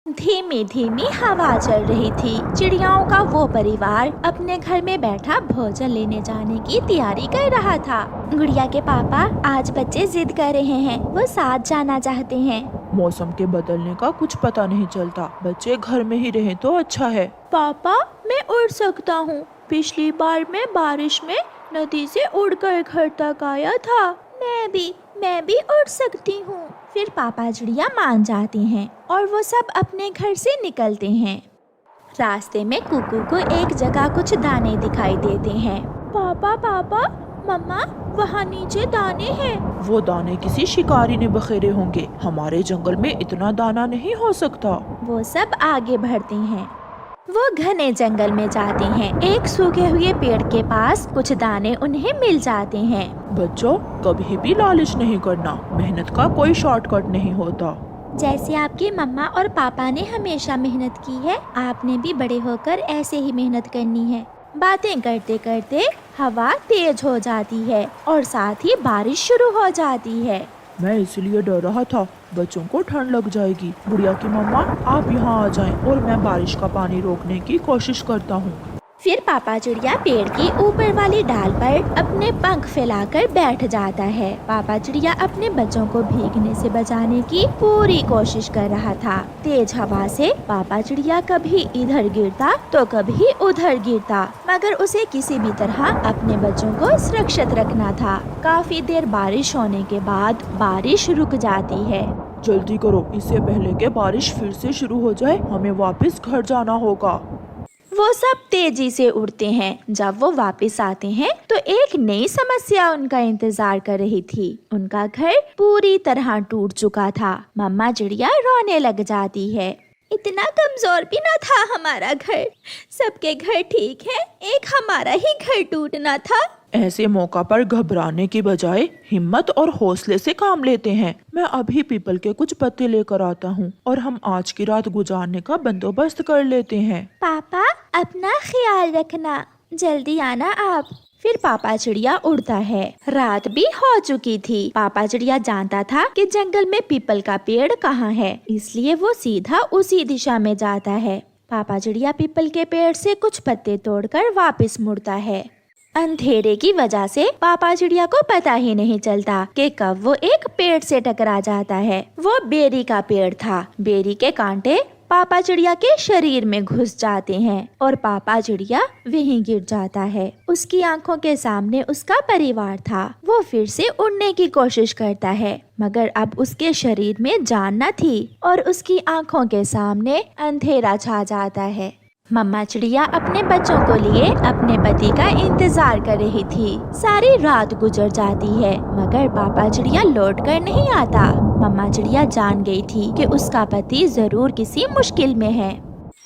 धीमी धीमी हवा चल रही थी। चिड़ियाओं का वो परिवार अपने घर में बैठा भोजन लेने जाने की तैयारी कर रहा था। गुड़िया के पापा, आज बच्चे जिद कर रहे हैं, वो साथ जाना चाहते हैं। मौसम के बदलने का कुछ पता नहीं चलता, बच्चे घर में ही रहें तो अच्छा है। पापा, मैं उड़ सकता हूँ। पिछली बार मैं बारिश में नदी से उड़कर घर तक आया था। मैं भी उड़ सकती हूँ। फिर पापा चिड़िया मान जाते हैं और वो सब अपने घर से निकलते हैं। रास्ते में कुकू को एक जगह कुछ दाने दिखाई देते हैं। पापा, मम्मा, वहाँ नीचे दाने हैं। वो दाने किसी शिकारी ने बखेरे होंगे, हमारे जंगल में इतना दाना नहीं हो सकता। वो सब आगे बढ़ते हैं। वो घने जंगल में जाते हैं। एक सूखे हुए पेड़ के पास कुछ दाने उन्हें मिल जाते हैं। बच्चों, कभी भी लालच नहीं करना, मेहनत का कोई शॉर्टकट नहीं होता। जैसे आपकी मम्मा और पापा ने हमेशा मेहनत की है, आपने भी बड़े होकर ऐसे ही मेहनत करनी है। बातें करते करते हवा तेज हो जाती है और साथ ही बारिश शुरू हो जाती है। मैं इसलिए डर रहा था, बच्चों को ठंड लग जाएगी। गुड़िया की मम्मा, आप यहाँ आ जाएं और मैं बारिश का पानी रोकने की कोशिश करता हूँ। फिर पापा चिड़िया पेड़ की ऊपर वाली डाल पर अपने पंख फैलाकर बैठ जाता है। पापा चिड़िया अपने बच्चों को भीगने से बचाने की पूरी कोशिश कर रहा था। तेज हवा से पापा चिड़िया कभी इधर गिरता तो कभी उधर गिरता, मगर उसे किसी भी तरह अपने बच्चों को सुरक्षित रखना था। काफी देर बारिश होने के बाद बारिश रुक जाती है। जल्दी करो, इससे पहले कि बारिश फिर से शुरू हो जाए, हमें वापस घर जाना होगा। वो सब तेजी से उड़ते हैं। जब वो वापस आते हैं तो एक नई समस्या उनका इंतजार कर रही थी। उनका घर पूरी तरह टूट चुका था। मम्मा चिड़िया रोने लग जाती है। इतना कमजोर भी ना था हमारा घर, सबके घर ठीक है, एक हमारा ही घर टूटना था। ऐसे मौका पर घबराने की बजाय हिम्मत और हौसले से काम लेते हैं। मैं अभी पीपल के कुछ पत्ते लेकर आता हूँ और हम आज की रात गुजारने का बंदोबस्त कर लेते हैं। पापा, अपना ख्याल रखना, जल्दी आना आप। फिर पापा चिड़िया उड़ता है। रात भी हो चुकी थी। पापा चिड़िया जानता था कि जंगल में पीपल का पेड़ कहाँ है, इसलिए वो सीधा उसी दिशा में जाता है। पापा चिड़िया पीपल के पेड़ से कुछ पत्ते तोड़कर वापस मुड़ता है। अंधेरे की वजह से पापा चिड़िया को पता ही नहीं चलता कि कब वो एक पेड़ से टकरा जाता है। वो बेरी का पेड़ था। बेरी के कांटे पापा चिड़िया के शरीर में घुस जाते हैं और पापा चिड़िया वहीं गिर जाता है। उसकी आंखों के सामने उसका परिवार था। वो फिर से उड़ने की कोशिश करता है, मगर अब उसके शरीर में जान न थी और उसकी आंखों के सामने अंधेरा छा जाता है। मम्मा चिड़िया अपने बच्चों को लिए अपने पति का इंतजार कर रही थी। सारी रात गुजर जाती है, मगर पापा चिड़िया लौट कर नहीं आता। मम्मा चिड़िया जान गई थी कि उसका पति जरूर किसी मुश्किल में है।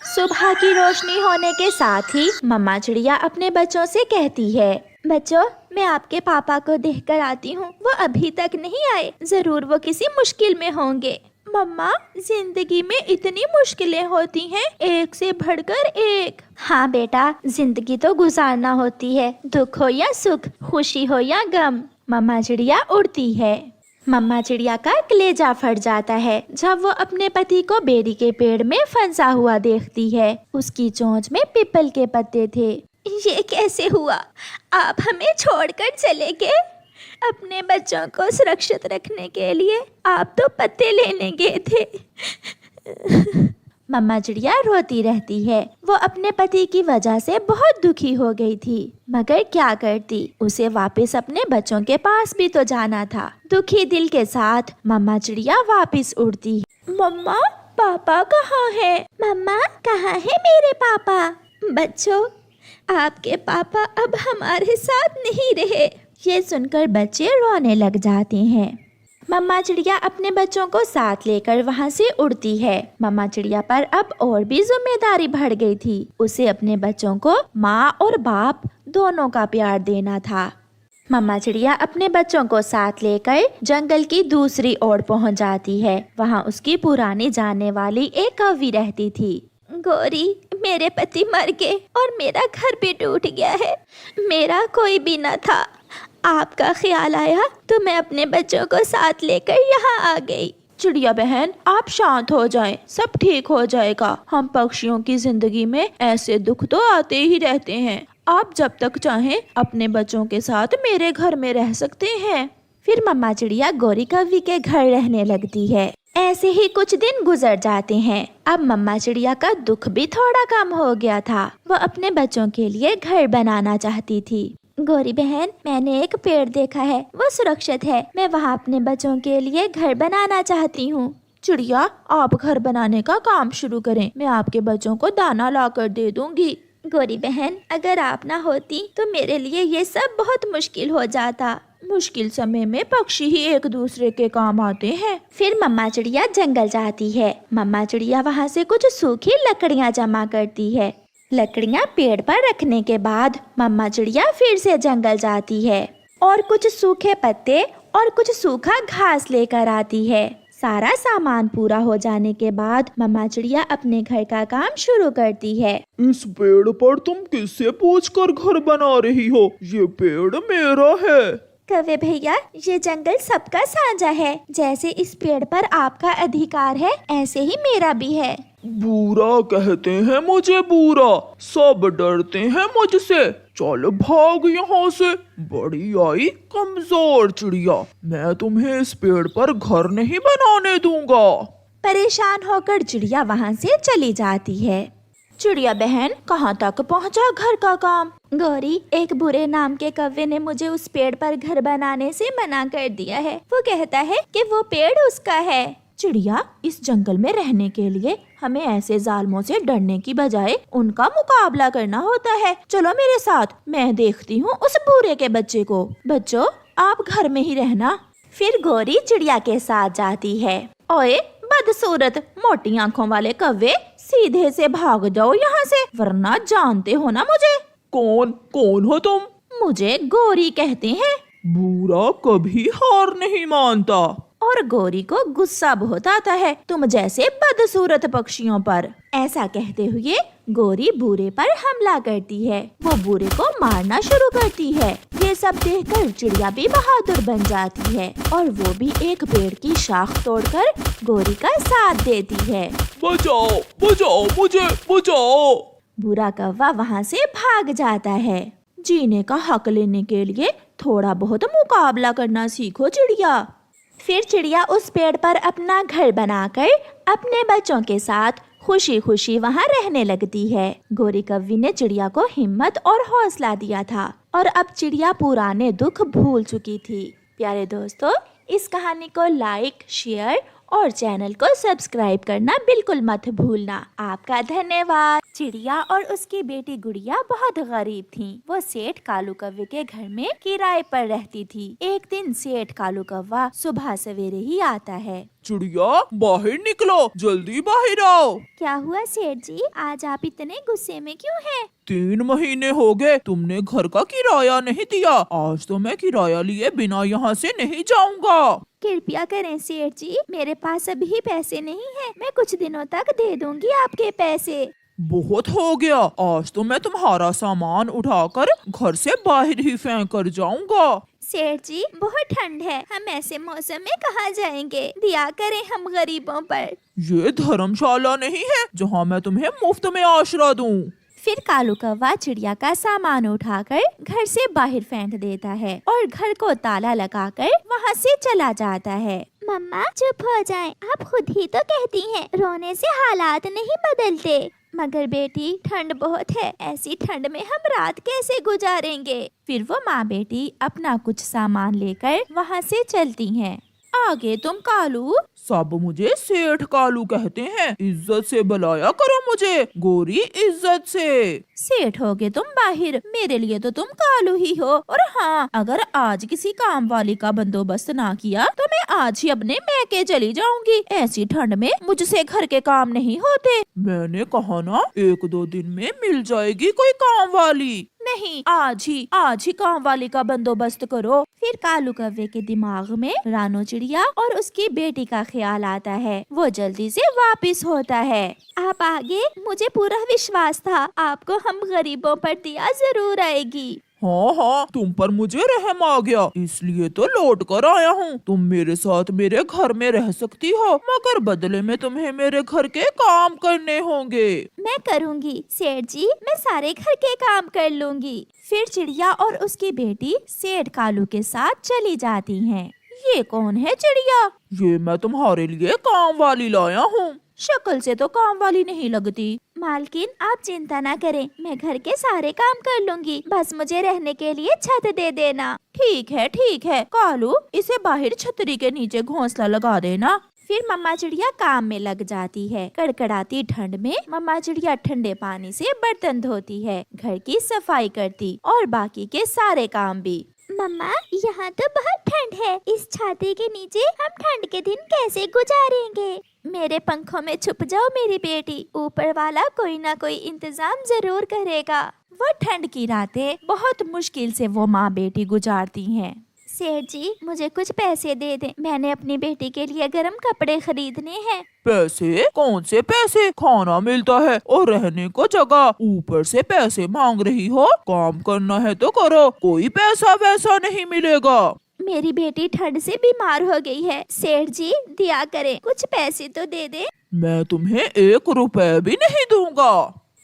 सुबह की रोशनी होने के साथ ही मम्मा चिड़िया अपने बच्चों से कहती है, बच्चों, मैं आपके पापा को देखकर आती हूँ। वो अभी तक नहीं आए, जरूर वो किसी मुश्किल में होंगे। मम्मा, जिंदगी में इतनी मुश्किलें होती हैं, एक से बढ़कर एक। हाँ बेटा, जिंदगी तो गुजारना होती है, दुख हो या सुख, खुशी हो या गम। मम्मा चिड़िया उड़ती है। मम्मा चिड़िया का कलेजा फट जाता है जब वो अपने पति को बेरी के पेड़ में फंसा हुआ देखती है। उसकी चोंच में पीपल के पत्ते थे। ये कैसे हुआ? आप हमें छोड़कर चले गए। अपने बच्चों को सुरक्षित रखने के लिए आप तो पत्ते लेने गए थे। मम्मा चिड़िया रोती रहती है। वो अपने पति की वजह से बहुत दुखी हो गई थी, मगर क्या करती, उसे वापस अपने बच्चों के पास भी तो जाना था। दुखी दिल के साथ मम्मा चिड़िया वापस उड़ती। मम्मा, पापा कहाँ है? मम्मा, कहाँ है मेरे पापा? बच्चों, आपके पापा अब हमारे साथ नहीं रहे। ये सुनकर बच्चे रोने लग जाते हैं। मम्मा चिड़िया अपने बच्चों को साथ लेकर वहाँ से उड़ती है। मम्मा चिड़िया पर अब और भी जिम्मेदारी बढ़ गई थी। उसे अपने बच्चों को माँ और बाप दोनों का प्यार देना था। मम्मा चिड़िया अपने बच्चों को साथ लेकर जंगल की दूसरी ओर पहुँच जाती है। वहाँ उसकी पुरानी जानने वाली एक कौवी रहती थी। गौरी, मेरे पति मर गए और मेरा घर भी टूट गया है। मेरा कोई भी न था। आपका ख्याल आया तो मैं अपने बच्चों को साथ लेकर यहाँ आ गई। चिड़िया बहन, आप शांत हो जाएं, सब ठीक हो जाएगा। हम पक्षियों की जिंदगी में ऐसे दुख तो आते ही रहते हैं। आप जब तक चाहें अपने बच्चों के साथ मेरे घर में रह सकते हैं। फिर मम्मा चिड़िया गौरी कव्वी के घर रहने लगती है। ऐसे ही कुछ दिन गुजर जाते हैं। अब मम्मा चिड़िया का दुख भी थोड़ा कम हो गया था। वो अपने बच्चों के लिए घर बनाना चाहती थी। गौरी बहन, मैंने एक पेड़ देखा है, वो सुरक्षित है। मैं वहाँ अपने बच्चों के लिए घर बनाना चाहती हूँ। चिड़िया, आप घर बनाने का काम शुरू करें, मैं आपके बच्चों को दाना ला कर दे दूंगी। गौरी बहन, अगर आप ना होती तो मेरे लिए ये सब बहुत मुश्किल हो जाता। मुश्किल समय में पक्षी ही एक दूसरे के काम आते हैं। फिर मम्मा चिड़िया जंगल जाती है। मम्मा चिड़िया वहाँ से कुछ सूखी लकड़ियाँ जमा करती है। लकड़ियाँ पेड़ पर रखने के बाद मम्मा चिड़िया फिर से जंगल जाती है और कुछ सूखे पत्ते और कुछ सूखा घास लेकर आती है। सारा सामान पूरा हो जाने के बाद मम्मा चिड़िया अपने घर का काम शुरू करती है। इस पेड़ पर तुम किससे पूछकर घर बना रही हो? ये पेड़ मेरा है। कौवे भैया, ये जंगल सबका साझा है। जैसे इस पेड़ पर आपका अधिकार है, ऐसे ही मेरा भी है। बुरा कहते हैं मुझे बुरा, सब डरते हैं मुझसे। चल भाग यहाँ से, बड़ी आई कमजोर चिड़िया। मैं तुम्हें इस पेड़ पर घर नहीं बनाने दूंगा। परेशान होकर चिड़िया वहाँ से चली जाती है। चिड़िया बहन, कहाँ तक पहुँचा घर का काम? गौरी, एक बुरे नाम के कौवे ने मुझे उस पेड़ पर घर बनाने से मना कर दिया है। वो कहता है कि वो पेड़ उसका है। चिड़िया, इस जंगल में रहने के लिए हमें ऐसे जालमों से डरने की बजाय उनका मुकाबला करना होता है। चलो मेरे साथ, मैं देखती हूँ उस बुरे के बच्चे को। बच्चों, आप घर में ही रहना। फिर गौरी चिड़िया के साथ जाती है। ओए बदसूरत, मोटी आंखों वाले कौवे, सीधे से भाग जाओ यहाँ से, वरना जानते हो ना मुझे। कौन हो तुम? मुझे गौरी कहते हैं। बुरा कभी हार नहीं मानता। और गौरी को गुस्सा बहुत आता है तुम जैसे बदसूरत पक्षियों पर। ऐसा कहते हुए गौरी बूरे पर हमला करती है। वो बूरे को मारना शुरू करती है। ये सब देखकर चिड़िया भी बहादुर बन जाती है और वो भी एक पेड़ की शाख तोड़कर गौरी का साथ देती है। बचाओ, बचाओ मुझे, बचाओ। बुरा कौवा वहाँ से भाग जाता है। जीने का हक लेने के लिए थोड़ा बहुत मुकाबला करना सीखो चिड़िया। फिर चिड़िया उस पेड़ पर अपना घर बनाकर अपने बच्चों के साथ खुशी खुशी वहाँ रहने लगती है। गौरी कव्वी ने चिड़िया को हिम्मत और हौसला दिया था और अब चिड़िया पुराने दुख भूल चुकी थी। प्यारे दोस्तों, इस कहानी को लाइक, शेयर और चैनल को सब्सक्राइब करना बिल्कुल मत भूलना। आपका धन्यवाद। चिड़िया और उसकी बेटी गुड़िया बहुत गरीब थीं। वो सेठ कालू कौवे के घर में किराए पर रहती थी। एक दिन सेठ कालू कौवा सुबह सवेरे ही आता है। चिड़िया, बाहर निकलो, जल्दी बाहर आओ। क्या हुआ सेठ जी, आज आप इतने गुस्से में क्यों हैं? 3 महीने हो गए तुमने घर का किराया नहीं दिया। आज तो मैं किराया लिए बिना यहाँ से नहीं जाऊँगा। कृपया करें सेठ जी, मेरे पास अभी पैसे नहीं हैं। मैं कुछ दिनों तक दे दूंगी आपके पैसे। बहुत हो गया, आज तो मैं तुम्हारा सामान उठाकर घर से बाहर ही फेंक कर जाऊंगा। सेठ जी, बहुत ठंड है, हम ऐसे मौसम में कहाँ जाएंगे? दिया करें हम गरीबों पर। ये धर्मशाला नहीं है जहाँ मैं तुम्हें मुफ्त में आश्रय दूं। फिर कालू कौवा चिड़िया का सामान उठाकर घर से बाहर फेंक देता है और घर को ताला लगाकर वहाँ से चला जाता है। मम्मा चुप हो जाएं, आप खुद ही तो कहती हैं रोने से हालात नहीं बदलते। मगर बेटी, ठंड बहुत है, ऐसी ठंड में हम रात कैसे गुजारेंगे? फिर वो माँ बेटी अपना कुछ सामान लेकर वहाँ से चलती हैं। आगे तुम कालू। सब मुझे सेठ कालू कहते हैं, इज्जत से बुलाया करो मुझे, गोरी इज्जत से। सेठ होगे तुम बाहिर, मेरे लिए तो तुम कालू ही हो। और हाँ, अगर आज किसी काम वाली का बंदोबस्त ना किया तो मैं आज ही अपने मैके चली जाऊंगी। ऐसी ठंड में मुझसे घर के काम नहीं होते। मैंने कहा ना, 1-2 दिन में मिल जाएगी कोई काम वाली। नहीं, आज ही काम वाली का बंदोबस्त करो। फिर कालू कौवे के दिमाग में रानो चिड़िया और उसकी बेटी का ख्याल आता है। वो जल्दी से वापस होता है। आप आगे, मुझे पूरा विश्वास था आपको हम गरीबों पर दया जरूर आएगी। हाँ हाँ, तुम पर मुझे रहम आ गया, इसलिए तो लौट कर आया हूँ। तुम मेरे साथ मेरे घर में रह सकती हो, मगर बदले में तुम्हें मेरे घर के काम करने होंगे। मैं करूँगी सेठ जी, मैं सारे घर के काम कर लूँगी। फिर चिड़िया और उसकी बेटी सेठ कालू के साथ चली जाती हैं। ये कौन है चिड़िया? ये मैं तुम्हारे लिए काम वाली लाया हूँ। शक्ल से तो काम वाली नहीं लगती। मालकिन आप चिंता ना करें, मैं घर के सारे काम कर लूंगी, बस मुझे रहने के लिए छत दे देना। ठीक है कालू, इसे बाहर छतरी के नीचे घोंसला लगा देना। फिर मम्मा चिड़िया काम में लग जाती है। कड़कड़ाती ठंड में मम्मा चिड़िया ठंडे पानी से बर्तन धोती है, घर की सफाई करती और बाकी के सारे काम भी। मम्मा यहाँ तो बहुत ठंड है, इस छाते के नीचे हम ठंड के दिन कैसे गुजारेंगे? मेरे पंखों में छुप जाओ मेरी बेटी, ऊपर वाला कोई ना कोई इंतजाम जरूर करेगा। वो ठंड की रातें बहुत मुश्किल से वो माँ बेटी गुजारती हैं। सेठ जी मुझे कुछ पैसे दे दें, मैंने अपनी बेटी के लिए गर्म कपड़े खरीदने हैं। पैसे? कौन से पैसे? खाना मिलता है और रहने को जगह, ऊपर से पैसे मांग रही हो? काम करना है तो करो, कोई पैसा वैसा नहीं मिलेगा। मेरी बेटी ठंड से बीमार हो गई है, सेठ जी दिया करें, कुछ पैसे तो दे दे। मैं तुम्हें 1 रुपए भी नहीं दूंगा।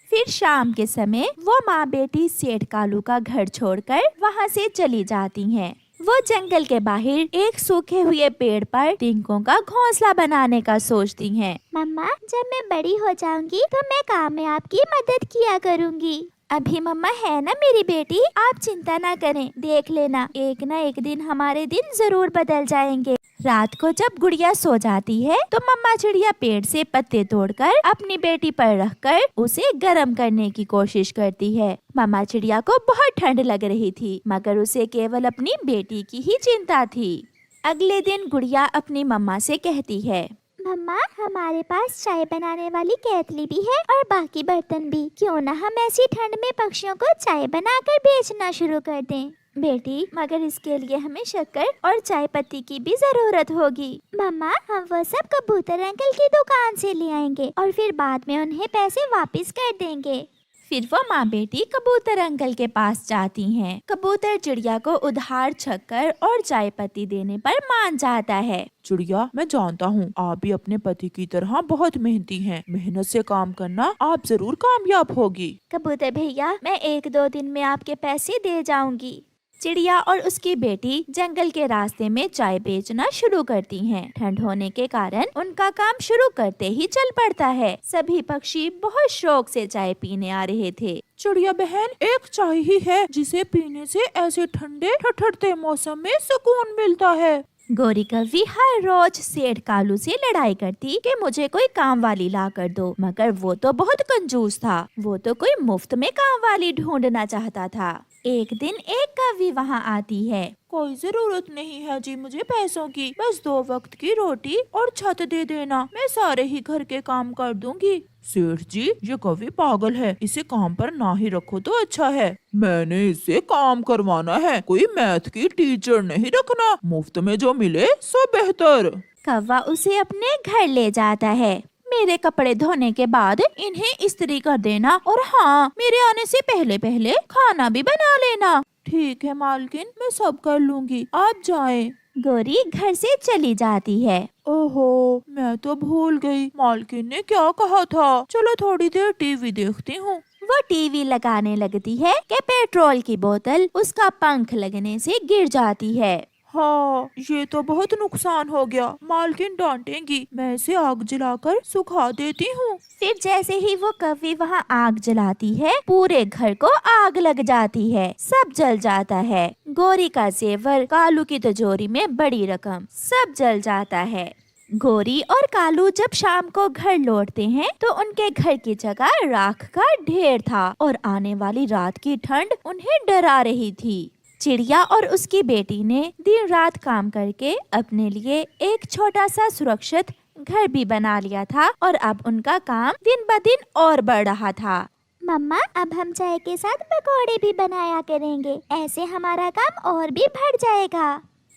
फिर शाम के समय वो माँ बेटी सेठ कालू का घर छोड़कर वहाँ से चली जाती हैं। वो जंगल के बाहर एक सूखे हुए पेड़ पर टिंकों का घोंसला बनाने का सोचती हैं। मम्मा जब मैं बड़ी हो जाऊंगी तो मैं काम में आपकी मदद किया करूंगी। अभी मम्मा है ना मेरी बेटी, आप चिंता ना करें, देख लेना एक ना एक दिन हमारे दिन जरूर बदल जाएंगे। रात को जब गुड़िया सो जाती है तो मम्मा चिड़िया पेड़ से पत्ते तोड़कर अपनी बेटी पर रखकर उसे गर्म करने की कोशिश करती है। मम्मा चिड़िया को बहुत ठंड लग रही थी, मगर उसे केवल अपनी बेटी की ही चिंता थी। अगले दिन गुड़िया अपनी मम्मा से कहती है, मम्मा हमारे पास चाय बनाने वाली केतली भी है और बाकी बर्तन भी, क्यों ना हम ऐसी ठंड में पक्षियों को चाय बनाकर बेचना शुरू कर दें। बेटी मगर इसके लिए हमें शक्कर और चाय पत्ती की भी जरूरत होगी। मम्मा हम वो सब कबूतर अंकल की दुकान से ले आएंगे और फिर बाद में उन्हें पैसे वापस कर देंगे। फिर वो माँ बेटी कबूतर अंकल के पास जाती हैं। कबूतर चिड़िया को उधार शक्कर और चाय पत्ती देने पर मान जाता है। चिड़िया मैं जानता हूँ आप भी अपने पति की तरह बहुत मेहनती हैं। मेहनत से काम करना, आप जरूर कामयाब होगी। कबूतर भैया मैं 1-2 दिन में आपके पैसे दे जाऊंगी। चिड़िया और उसकी बेटी जंगल के रास्ते में चाय बेचना शुरू करती हैं। ठंड होने के कारण उनका काम शुरू करते ही चल पड़ता है। सभी पक्षी बहुत शौक से चाय पीने आ रहे थे। चिड़िया बहन, एक चाय ही है जिसे पीने से ऐसे ठंडे ठठरते मौसम में सुकून मिलता है। गोरी कौवी हर रोज सेठ कालू से लड़ाई करती कि मुझे कोई काम वाली ला कर दो, मगर वो तो बहुत कंजूस था। वो तो कोई मुफ्त में काम वाली ढूंढना चाहता था। एक दिन एक कौवी वहाँ आती है। कोई जरूरत नहीं है जी मुझे पैसों की, बस 2 वक्त की रोटी और छत दे देना, मैं सारे ही घर के काम कर दूंगी। सेठ जी ये कौवी पागल है, इसे काम पर ना ही रखो तो अच्छा है। मैंने इससे काम करवाना है, कोई मैथ की टीचर नहीं रखना, मुफ्त में जो मिले सो बेहतर। कौवा उसे अपने घर ले जाता है। मेरे कपड़े धोने के बाद इन्हें इस्त्री कर देना और हाँ मेरे आने से पहले पहले खाना भी बना लेना। ठीक है मालकिन, मैं सब कर लूंगी, आप जाएं। गोरी घर से चली जाती है। ओहो मैं तो भूल गई, मालकिन ने क्या कहा था। चलो थोड़ी देर टीवी देखती हूँ। वो टीवी लगाने लगती है कि पेट्रोल की बोतल उसका पंख लगने से गिर जाती है। हाँ ये तो बहुत नुकसान हो गया, मालकिन डांटेंगी, मैं इसे आग जलाकर सुखा देती हूँ। फिर जैसे ही वो कौवी वहाँ आग जलाती है, पूरे घर को आग लग जाती है, सब जल जाता है। गोरी का जेवर, कालू की तिजोरी में बड़ी रकम, सब जल जाता है। गोरी और कालू जब शाम को घर लौटते हैं तो उनके घर की जगह राख का ढेर था और आने वाली रात की ठंड उन्हें डरा रही थी। चिड़िया और उसकी बेटी ने दिन रात काम करके अपने लिए एक छोटा सा सुरक्षित घर भी बना लिया था और अब उनका काम दिन ब दिन और बढ़ रहा था। मम्मा अब हम चाय के साथ पकौड़े भी बनाया करेंगे, ऐसे हमारा काम और भी बढ़ जाएगा।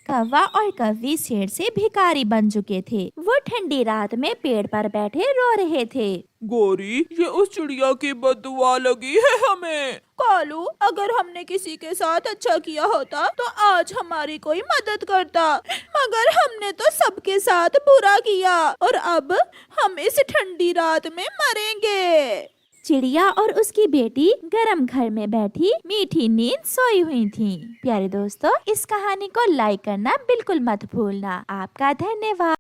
कौवा और कौवी शेर से भिखारी बन चुके थे। वो ठंडी रात में पेड़ पर बैठे रो रहे थे। गौरी, ये उस चिड़िया की बददुआ लगी है हमें। कालू, अगर हमने किसी के साथ अच्छा किया होता तो आज हमारी कोई मदद करता, मगर हमने तो सबके साथ बुरा किया और अब हम इस ठंडी रात में मरेंगे। चिड़िया और उसकी बेटी गर्म घर में बैठी मीठी नींद सोई हुई थी। प्यारे दोस्तों, इस कहानी को लाइक करना बिल्कुल मत भूलना। आपका धन्यवाद।